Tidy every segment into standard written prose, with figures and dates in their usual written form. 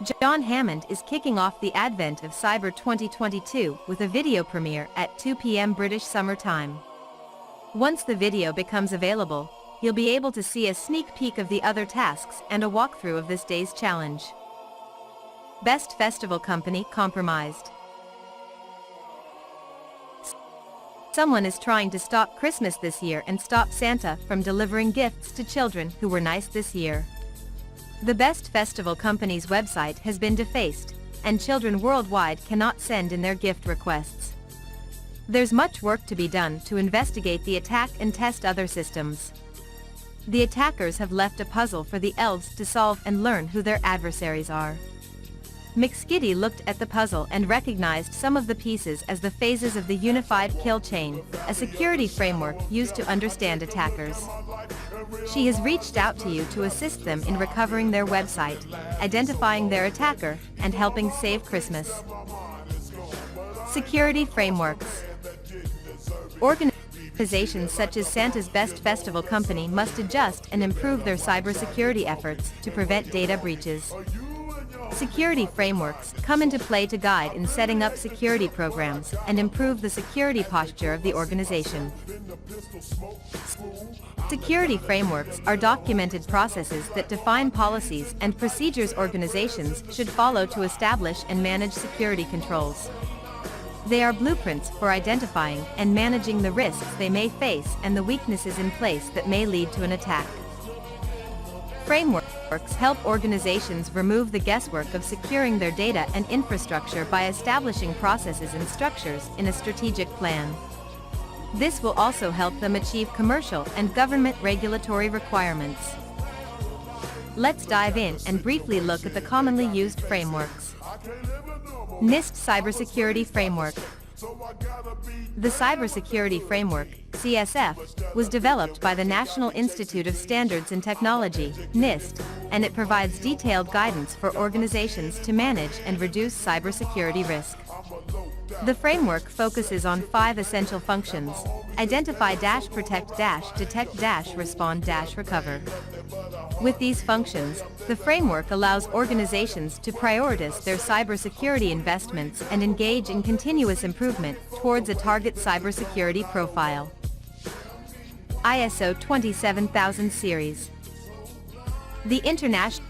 John Hammond is kicking off the advent of Cyber 2022 with a video premiere at 2 p.m. British Summer Time. Once the video becomes available, you'll be able to see a sneak peek of the other tasks and a walkthrough of this day's challenge. Best Festival Company compromised. Someone is trying to stop Christmas this year and stop Santa from delivering gifts to children who were nice this year. The Best Festival Company's website has been defaced, and children worldwide cannot send in their gift requests. There's much work to be done to investigate the attack and test other systems. The attackers have left a puzzle for the elves to solve and learn who their adversaries are. McSkitty looked at the puzzle and recognized some of the pieces as the phases of the Unified Kill Chain, a security framework used to understand attackers. She has reached out to you to assist them in recovering their website, identifying their attacker, and helping save Christmas. Security frameworks. Organizations such as Santa's Best Festival Company must adjust and improve their cybersecurity efforts to prevent data breaches. Security frameworks come into play to guide in setting up security programs and improve the security posture of the organization. Security frameworks are documented processes that define policies and procedures organizations should follow to establish and manage security controls. They are blueprints for identifying and managing the risks they may face and the weaknesses in place that may lead to an attack. Frameworks help organizations remove the guesswork of securing their data and infrastructure by establishing processes and structures in a strategic plan. This will also help them achieve commercial and government regulatory requirements. Let's dive in and briefly look at the commonly used frameworks. NIST Cybersecurity Framework. The Cybersecurity Framework, CSF, was developed by the National Institute of Standards and Technology, NIST, and it provides detailed guidance for organizations to manage and reduce cybersecurity risk. The framework focuses on 5 essential functions: identify, protect, detect, respond, recover. With these functions, the framework allows organizations to prioritize their cybersecurity investments and engage in continuous improvement towards a target cybersecurity profile. ISO 27000 Series. The International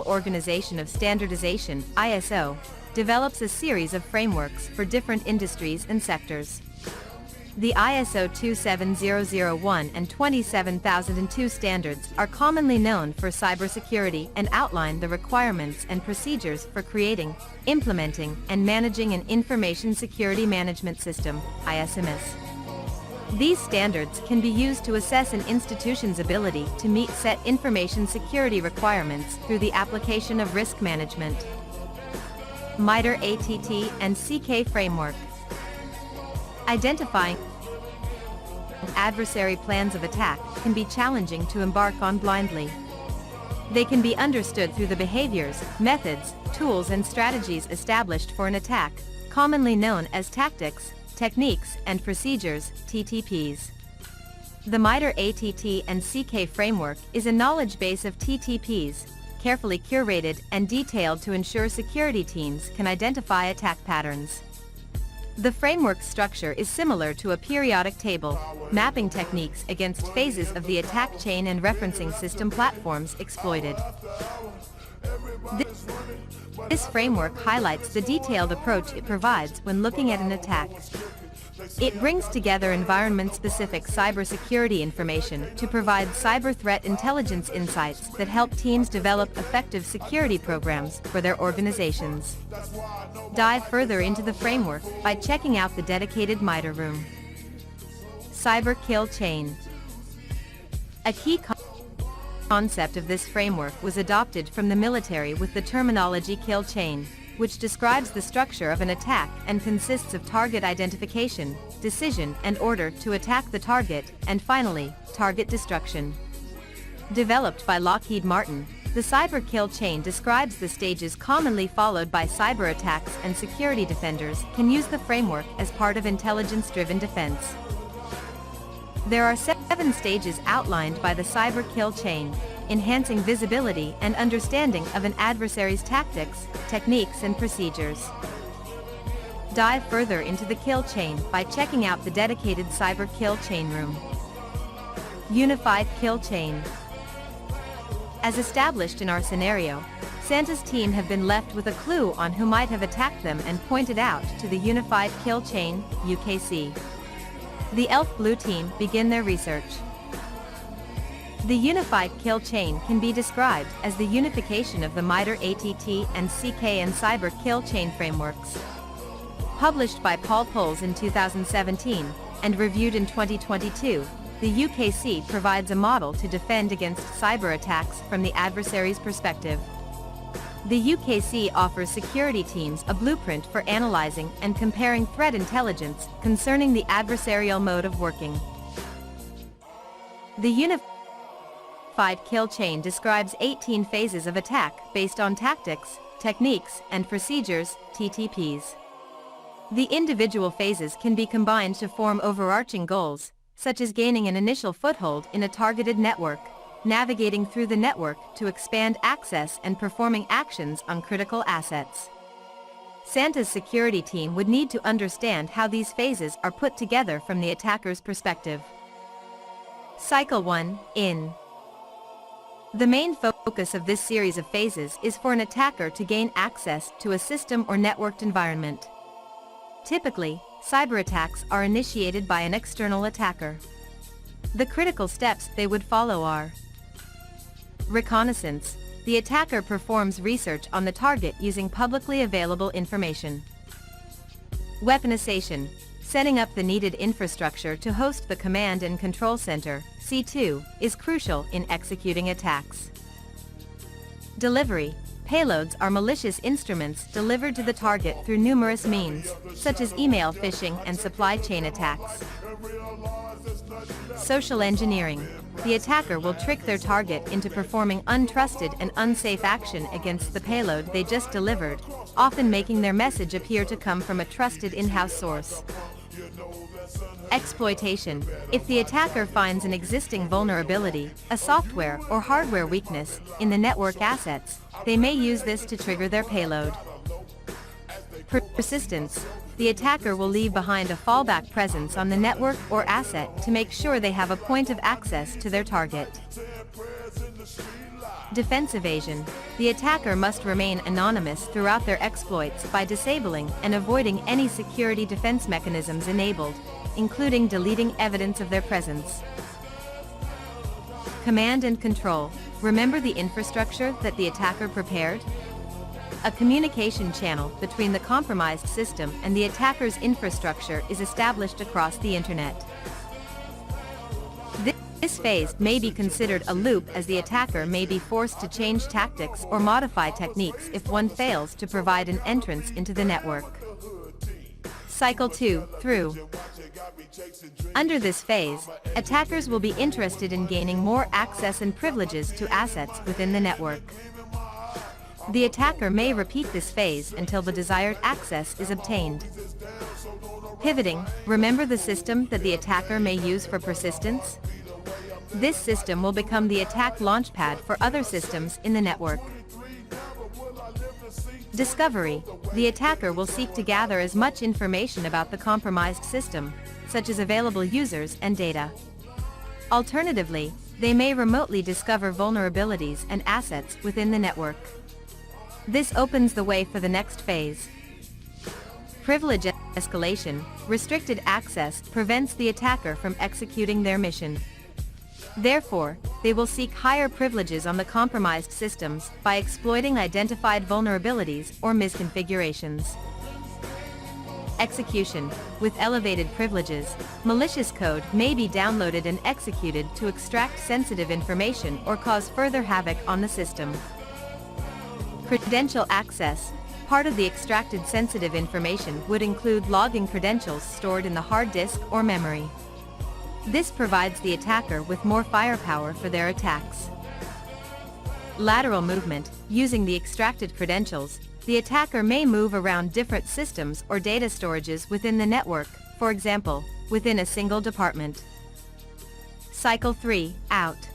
Organization of Standardization, ISO, develops a series of frameworks for different industries and sectors. The ISO 27001 and 27002 standards are commonly known for cybersecurity and outline the requirements and procedures for creating, implementing, and managing an information security management system, ISMS. These standards can be used to assess an institution's ability to meet set information security requirements through the application of risk management. MITRE ATT&CK Framework. Identifying adversary plans of attack can be challenging to embark on blindly. They can be understood through the behaviors, methods, tools and strategies established for an attack, commonly known as tactics, techniques and procedures, TTPs. The MITRE ATT&CK Framework is a knowledge base of TTPs, carefully curated and detailed to ensure security teams can identify attack patterns. The framework structure is similar to a periodic table, mapping techniques against phases of the attack chain and referencing system platforms exploited. This framework highlights the detailed approach it provides when looking at an attack. It brings together environment-specific cybersecurity information to provide cyber threat intelligence insights that help teams develop effective security programs for their organizations. Dive further into the framework by checking out the dedicated MITRE room. Cyber Kill Chain. A key concept of this framework was adopted from the military with the terminology kill chain, which describes the structure of an attack and consists of target identification, decision and order to attack the target, and finally, target destruction. Developed by Lockheed Martin, the cyber kill chain describes the stages commonly followed by cyber attacks, and security defenders can use the framework as part of intelligence-driven defense. There are 7 stages outlined by the cyber kill chain. enhancing visibility and understanding of an adversary's tactics, techniques and procedures. Dive further into the kill chain by checking out the dedicated cyber kill chain room. Unified kill chain. As established in our scenario, Santa's team have been left with a clue on who might have attacked them and pointed out to the Unified Kill Chain, UKC. The ELF Blue Team begin their research. The Unified Kill Chain can be described as the unification of the MITRE ATT&CK and Cyber Kill Chain frameworks. Published by Paul Poles in 2017, and reviewed in 2022, the UKC provides a model to defend against cyber attacks from the adversary's perspective. The UKC offers security teams a blueprint for analyzing and comparing threat intelligence concerning the adversarial mode of working. The Unified Kill Chain describes 18 phases of attack based on tactics, techniques, and procedures, TTPs. The individual phases can be combined to form overarching goals, such as gaining an initial foothold in a targeted network, navigating through the network to expand access and performing actions on critical assets. Santa's security team would need to understand how these phases are put together from the attacker's perspective. Cycle 1, In. The main focus of this series of phases is for an attacker to gain access to a system or networked environment. Typically, cyber attacks are initiated by an external attacker. The critical steps they would follow are: reconnaissance. The attacker performs research on the target using publicly available information. Weaponization. Setting up the needed infrastructure to host the command and control center, C2, is crucial in executing attacks. Delivery. Payloads are malicious instruments delivered to the target through numerous means, such as email phishing and supply chain attacks. Social engineering. The attacker will trick their target into performing untrusted and unsafe action against the payload they just delivered, often making their message appear to come from a trusted in-house source. Exploitation. If the attacker finds an existing vulnerability, a software or hardware weakness, in the network assets, they may use this to trigger their payload. Persistence. The attacker will leave behind a fallback presence on the network or asset to make sure they have a point of access to their target. Defense evasion. The attacker must remain anonymous throughout their exploits by disabling and avoiding any security defense mechanisms enabled, including deleting evidence of their presence. Command and control. Remember the infrastructure that the attacker prepared? A communication channel between the compromised system and the attacker's infrastructure is established across the internet. This phase may be considered a loop, as the attacker may be forced to change tactics or modify techniques if one fails to provide an entrance into the network. Cycle 2, Through. Under this phase, attackers will be interested in gaining more access and privileges to assets within the network. The attacker may repeat this phase until the desired access is obtained. Pivoting. Remember the system that the attacker may use for persistence? This system will become the attack launchpad for other systems in the network. Discovery. The attacker will seek to gather as much information about the compromised system, such as available users and data. Alternatively, they may remotely discover vulnerabilities and assets within the network. This opens the way for the next phase. Privilege escalation. Restricted access prevents the attacker from executing their mission. Therefore, they will seek higher privileges on the compromised systems by exploiting identified vulnerabilities or misconfigurations. Execution. With elevated privileges, malicious code may be downloaded and executed to extract sensitive information or cause further havoc on the system. Credential access. Part of the extracted sensitive information would include login credentials stored in the hard disk or memory. This provides the attacker with more firepower for their attacks. Lateral movement. Using the extracted credentials, the attacker may move around different systems or data storages within the network, for example, within a single department. Cycle 3, Out.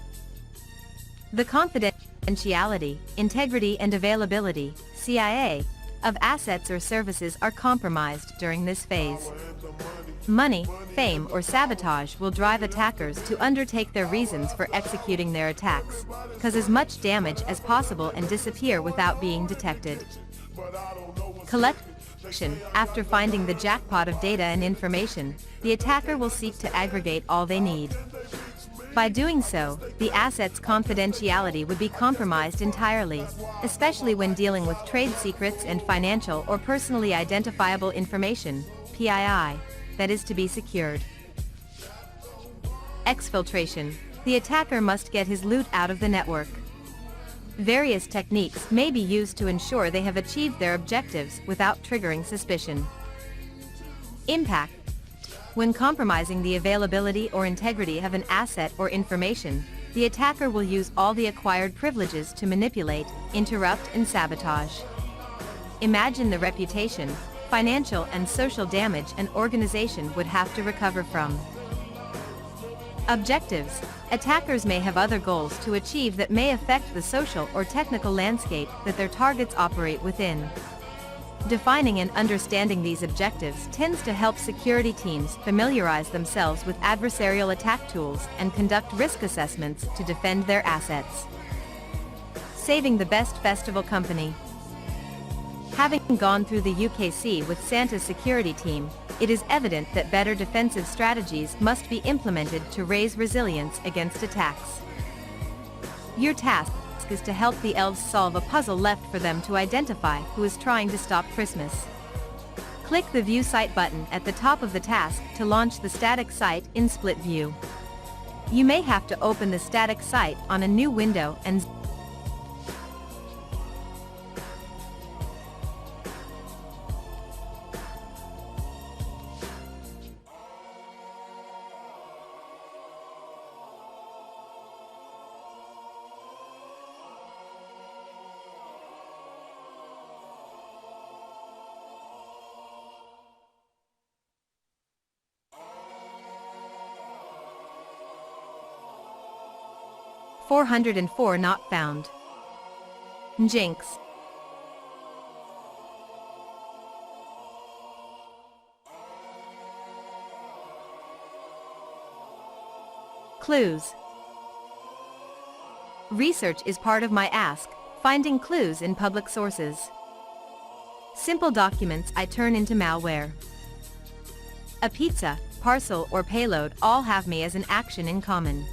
The confidentiality, integrity and availability, CIA, of assets or services are compromised during this phase. Money, fame or sabotage will drive attackers to undertake their reasons for executing their attacks, cause as much damage as possible and disappear without being detected. Collection. After finding the jackpot of data and information, the attacker will seek to aggregate all they need. By doing so, the asset's confidentiality would be compromised entirely, especially when dealing with trade secrets and financial or personally identifiable information, PII, that is to be secured. Exfiltration. The attacker must get his loot out of the network. Various techniques may be used to ensure they have achieved their objectives without triggering suspicion. Impact. When compromising the availability or integrity of an asset or information, the attacker will use all the acquired privileges to manipulate, interrupt and sabotage. Imagine the reputation, financial and social damage an organization would have to recover from. Objectives. Attackers may have other goals to achieve that may affect the social or technical landscape that their targets operate within. Defining and understanding these objectives tends to help security teams familiarize themselves with adversarial attack tools and conduct risk assessments to defend their assets. Saving the best festival company. Having gone through the UKC with Santa's security team, it is evident that better defensive strategies must be implemented to raise resilience against attacks. Your task is to help the elves solve a puzzle left for them to identify who is trying to stop Christmas. Click the View Site button at the top of the task to launch the static site in split view. You may have to open the static site on a new window and 404 not found. Jinx. Clues. Research is part of my ask, finding clues in public sources. Simple documents I turn into malware. A pizza, parcel or payload all have me as an action in common.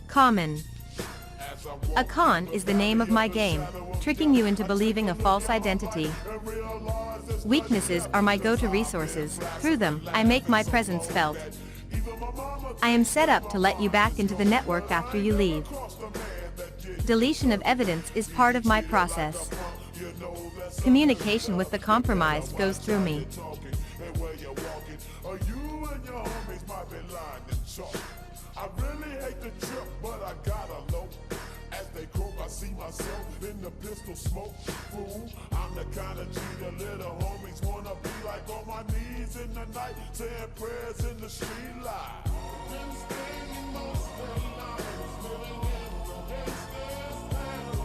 Common. A con is the name of my game, tricking you into believing a false identity. Weaknesses are my go-to resources. Through them, I make my presence felt. I am set up to let you back into the network after you leave. Deletion of evidence is part of my process. Communication with the compromised goes through me. I really hate the trip, but I gotta low. As they croak, I see myself in the pistol smoke. Fool, I'm the kind of G the little homies wanna be like, on my knees in the night, saying prayers in the street light. Been standing most of the night, living in the gangster's paradise.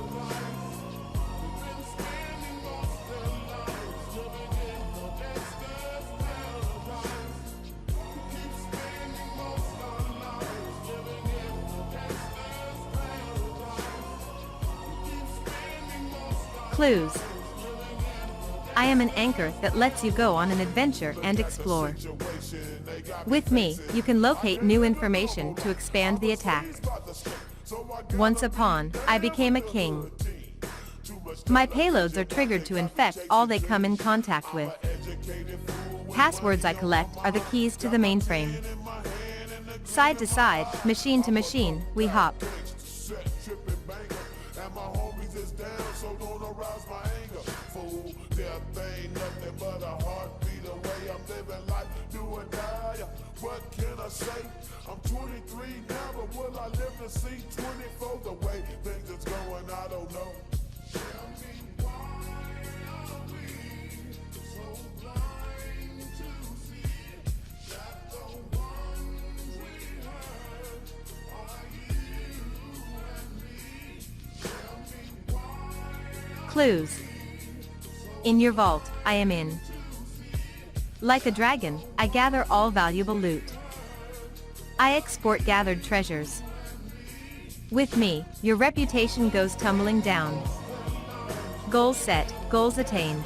Been standing most of the night, living in the gangster's paradise. Keep standing most of the night. Clues. I am an anchor that lets you go on an adventure and explore. With me, you can locate new information to expand the attack. Once a pawn, I became a king. My payloads are triggered to infect all they come in contact with. Passwords I collect are the keys to the mainframe. Side to side, machine to machine, we hop. So don't arouse my anger, fool. Death ain't nothing but a heartbeat the way I'm living life, do or die. What can I say? I'm 23 now, but will I live to see 24? The way things is going, I don't know. Tell me why are we so blind to see that the ones we hurt are you and me? Tell me why. Clues. In your vault, I am in. Like a dragon, I gather all valuable loot. I export gathered treasures. With me, your reputation goes tumbling down. Goals set, goals attained.